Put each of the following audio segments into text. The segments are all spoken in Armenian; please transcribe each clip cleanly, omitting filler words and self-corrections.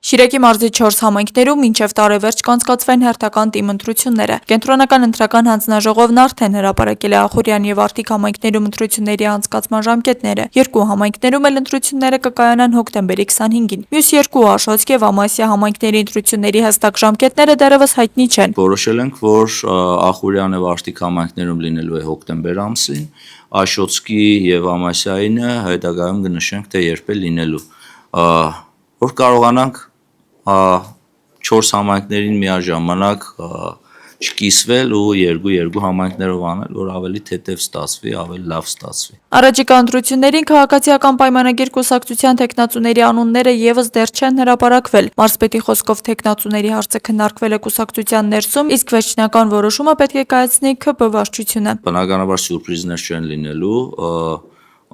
Շիրակի մարզի 4 համայնքներում մինչև տարեվերջ կանցկացվեն հերթական թիմ ընտրությունները։ Կենտրոնական ընտրական հանձնաժողովն արդեն հրապարակել է Ախուրյան եւ Արթիկ համայնքներում ընտրությունների անցկացման ժամկետները։ Երկու համայնքներում էլ ընտրությունները կկայանան հոկտեմբերի 25-ին։ Մյուս երկու Աշոտսկ եւ Ամասիա համայնքների ընտրությունների հստակ ժամկետները դեռևս հայտնի չեն։ Որոշել ենք, որ Ախուրյան եւ Արթիկ համայնքներում լինելու է հոկտեմբեր ամսին, Աշոտսկի եւ Ամասիայինը հետագայում կնշենք, թե երբ է լինելու, որ կարողանանք 4 համայնքներին միաժամանակ չկիսվել ու երկու համայնքներով անել, որ ավելի թեթև ստացվի, ավելի լավ ստացվի։ Առաջիկա ընտրություններին քաղաքացիական պայմանագիր կուսակցության տեխնացուների անունները եւս դեռ չեն հրապարակվել։ Մարզպետի խոսքով տեխնացուների հարցը քննարկվել է կուսակցության ներսում, իսկ վերջնական որոշումը պետք է կայացնի ՔՊ վարչությունը։ Բնականաբար սյուրպրիզներ չեն լինելու,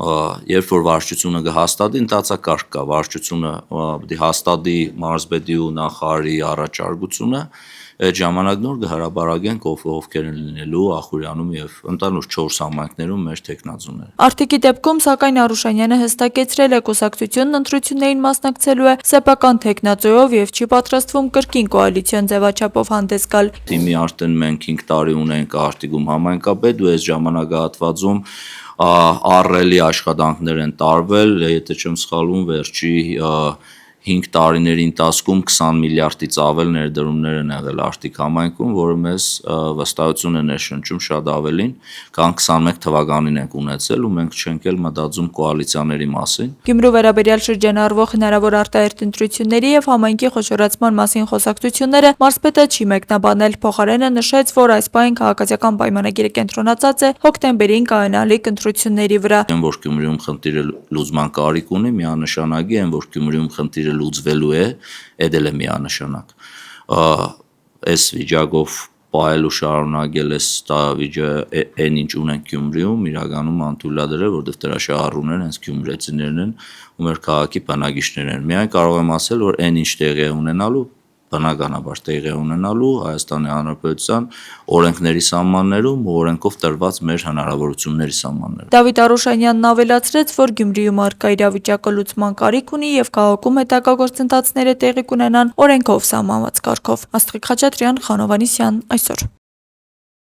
երբ որ վարչությունը կհաստատի, ընթացակարգ կա, վարչությունը պետք է հաստատի մարզպետի ու նախարարի առաջարկությունը, այդ ժամանակ նոր կհրապարակենք ովքեր են լինելու Ախուրյանում եւ ընդհանուր 4 համայնքներում մեր տեխնացուները։ Արթիկի դեպքում սակայն Արուշանյանը հստակեցրել է, կուսակցությունն ընտրություններին մասնակցելու է սեփական տեխնացուով եւ չի պատրաստվում կրկին կոալիցիոն ձևաչափով հանդես գալ։ Թիմի արդեն մենք 5 տարի ունենք Արթիկում համայնքապետ ու այս ժամանակահատվածում ահռելի աշխատանքներ են տարվել, եթե չեմ սխալվում, վերջի 5 տարիների ընթացքում 20 միլիարդից ավել ներդրումներ են եղել Արթիկ համայնքում, որը մեզ վստահություն է ներշնչում շատ ավելին, քան 21 թվականին ենք ունեցել ու մենք չենք էլ մտածում կոալիցիաների մասին։ Գյումրու վերաբերյալ շրջանառվող հնարավոր արտահերթ ընտրությունների եւ համայնքի խոշորացման մասին խոսակցությունները մարզպետը չի մեկնաբանել, փոխարենը նշեց, որ այս պահին քաղաքացիական պայմանագիրը կենտրոնացած է հոկտեմբերին կայանալիք ընտրությունների վրա։ Այն որ Գյումրիում խնդիրը լուծման կարիք ունի, միանշանակի այն որ Գյումրիում խնդիրը լուծվելու է, այդ էլ է միանշանակ։ Այս վիճակով պահել ու շարունակել այն ինչ ունենք Գյումրիում, իրականում անթույլատրել, որովհետև դրա շահառուները հենց գյումրեցիներն են ու մեր քաղաքի բնակիչներն են։ Միայն կարող եմ ասել, որ այն ինչ տեղի է ունենալու, բնականաբար տեղի է ունենալու Հայաստանի Հանրապետության օրենքների սահմաններում ու օրենքով տրված մեր հնարավորությունների սահմաններում։ Դավիթ Արուշանյանն ավելացրեց, որ Գյումրիում առկա իրավիճակը լուծման կարիք ունի եւ քաղաքում հետագա գործընթացները տեղի կունենան օրենքով սահմանված կարգով։ Աստղիկ Խաչատրյան, Խանովանիսյան, այսօր։